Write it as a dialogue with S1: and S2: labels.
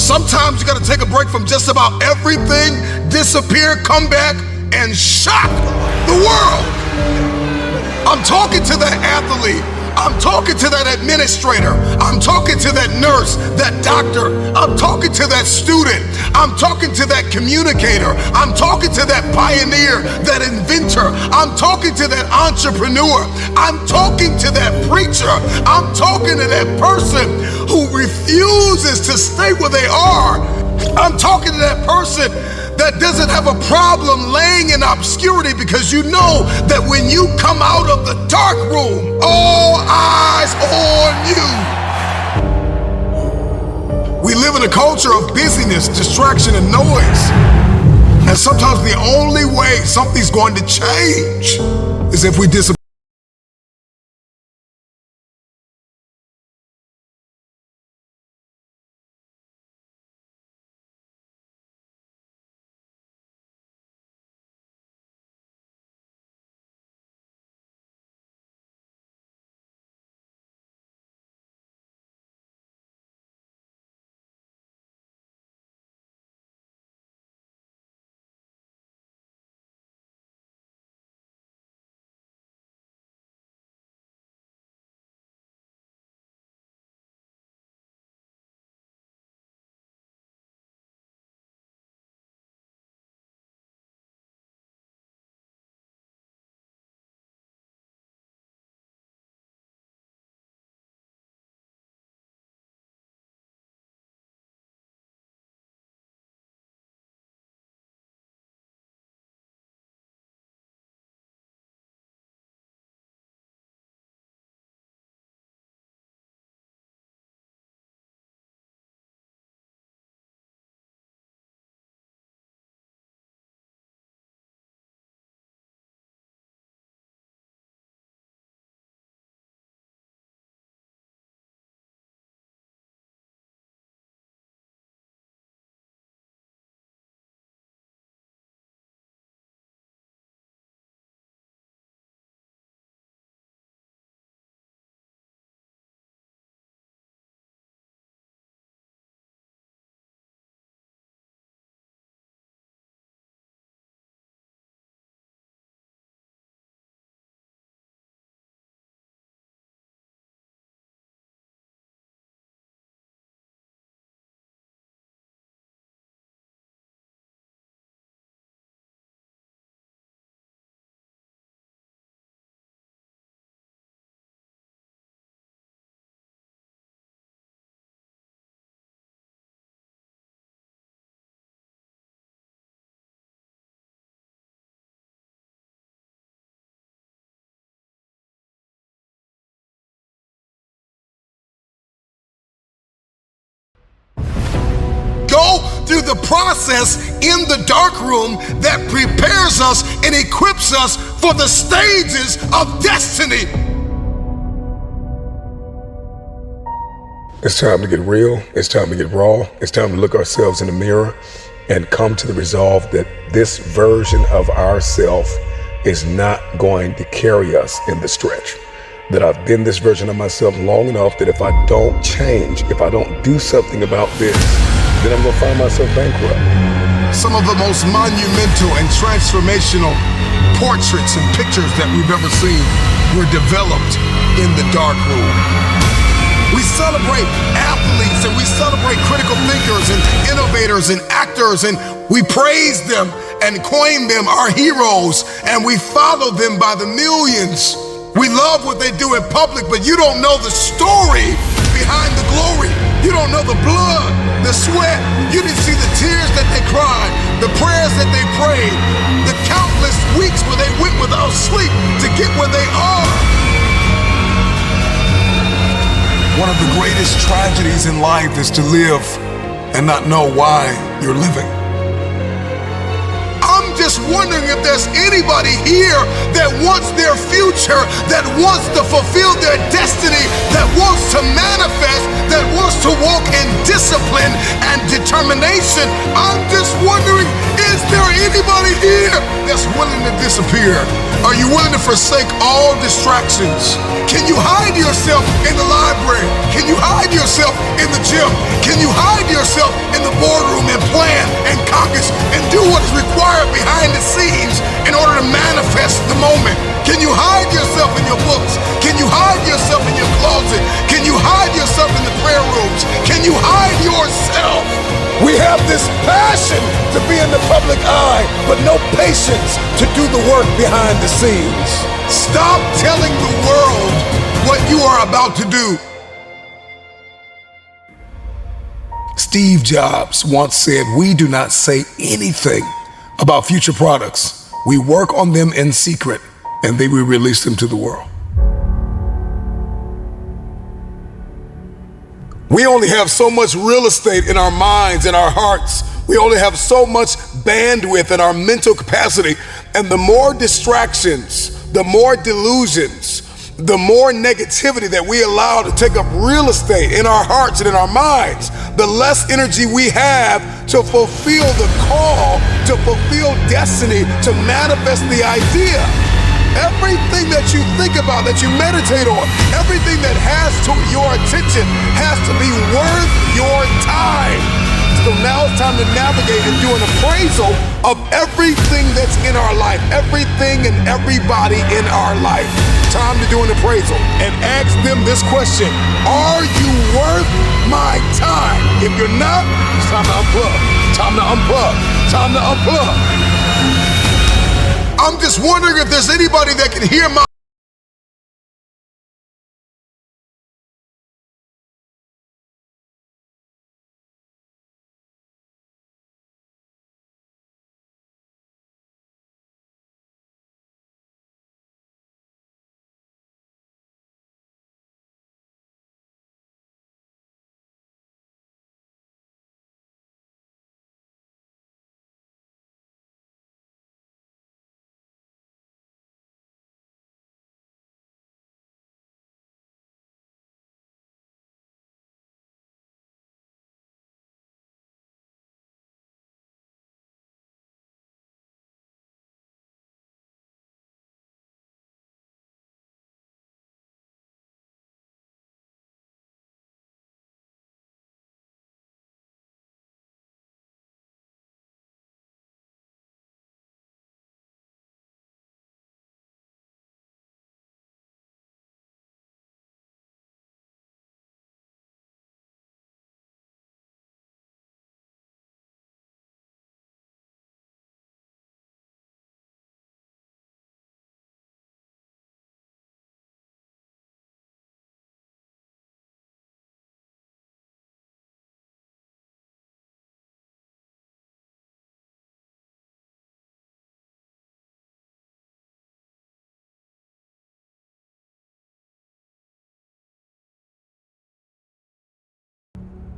S1: Sometimes you got to take a break from just about everything, disappear, come back, and shock the world. I'm talking to that athlete. I'm talking to that administrator. I'm talking to that nurse, that doctor. I'm talking to that student. I'm talking to that communicator. I'm talking to that pioneer, that inventor. I'm talking to that entrepreneur. I'm talking to that preacher. I'm talking to that person who refuses to stay where they are. I'm talking to that person that doesn't have a problem laying in obscurity, because you know that when you come out of the dark room, all eyes on you. We live in a culture of busyness, distraction, and noise. And sometimes the only way something's going to change is if we disappear. Go through the process in the dark room that prepares us and equips us for the stages of destiny.
S2: It's time to get real. It's time to get raw. It's time to look ourselves in the mirror and come to the resolve that this version of ourself is not going to carry us in the stretch. That I've been this version of myself long enough that if I don't change, if I don't do something about this, then I'm gonna find myself bankrupt.
S1: Some of the most monumental and transformational portraits and pictures that we've ever seen were developed in the dark room. We celebrate athletes and we celebrate critical thinkers and innovators and actors, and we praise them and coin them our heroes, and we follow them by the millions. We love what they do in public, but you don't know the story behind the glory. You don't know the blood, the sweat. You didn't see the tears that they cried, the prayers that they prayed, the countless weeks where they went without sleep to get where they are. One of the greatest tragedies in life is to live and not know why you're living. I'm just wondering if there's anybody here that wants their future, that wants to fulfill their destiny, that wants to manifest, that wants to walk in discipline and determination. I'm just wondering, is there anybody here that's willing to disappear? Are you willing to forsake all distractions? Can you hide yourself in the library? Can you hide yourself in the gym? Can you hide yourself yourself in the boardroom and plan and caucus and do what is required behind the scenes in order to manifest the moment? Can you hide yourself in your books? Can you hide yourself in your closet? Can you hide yourself in the prayer rooms? Can you hide yourself?
S2: We have this passion to be in the public eye, but no patience to do the work behind the scenes.
S1: Stop telling the world what you are about to do.
S2: Steve Jobs once said, "We do not say anything about future products. We work on them in secret, and then we release them to the world." We only have so much real estate in our minds and our hearts. We only have so much bandwidth in our mental capacity. And the more distractions, the more delusions, the more negativity that we allow to take up real estate in our hearts and in our minds, the less energy we have to fulfill the call, to fulfill destiny, to manifest the idea. Everything that you think about, that you meditate on, everything that has to your attention has to be worth your time. So now it's time to navigate and do an appraisal of everything that's in our life, everything and everybody in our life. Time to do an appraisal and ask them this question: are you worth my time? If you're not, it's time to unplug. Time to unplug. Time to unplug.
S1: I'm just wondering if there's anybody that can hear my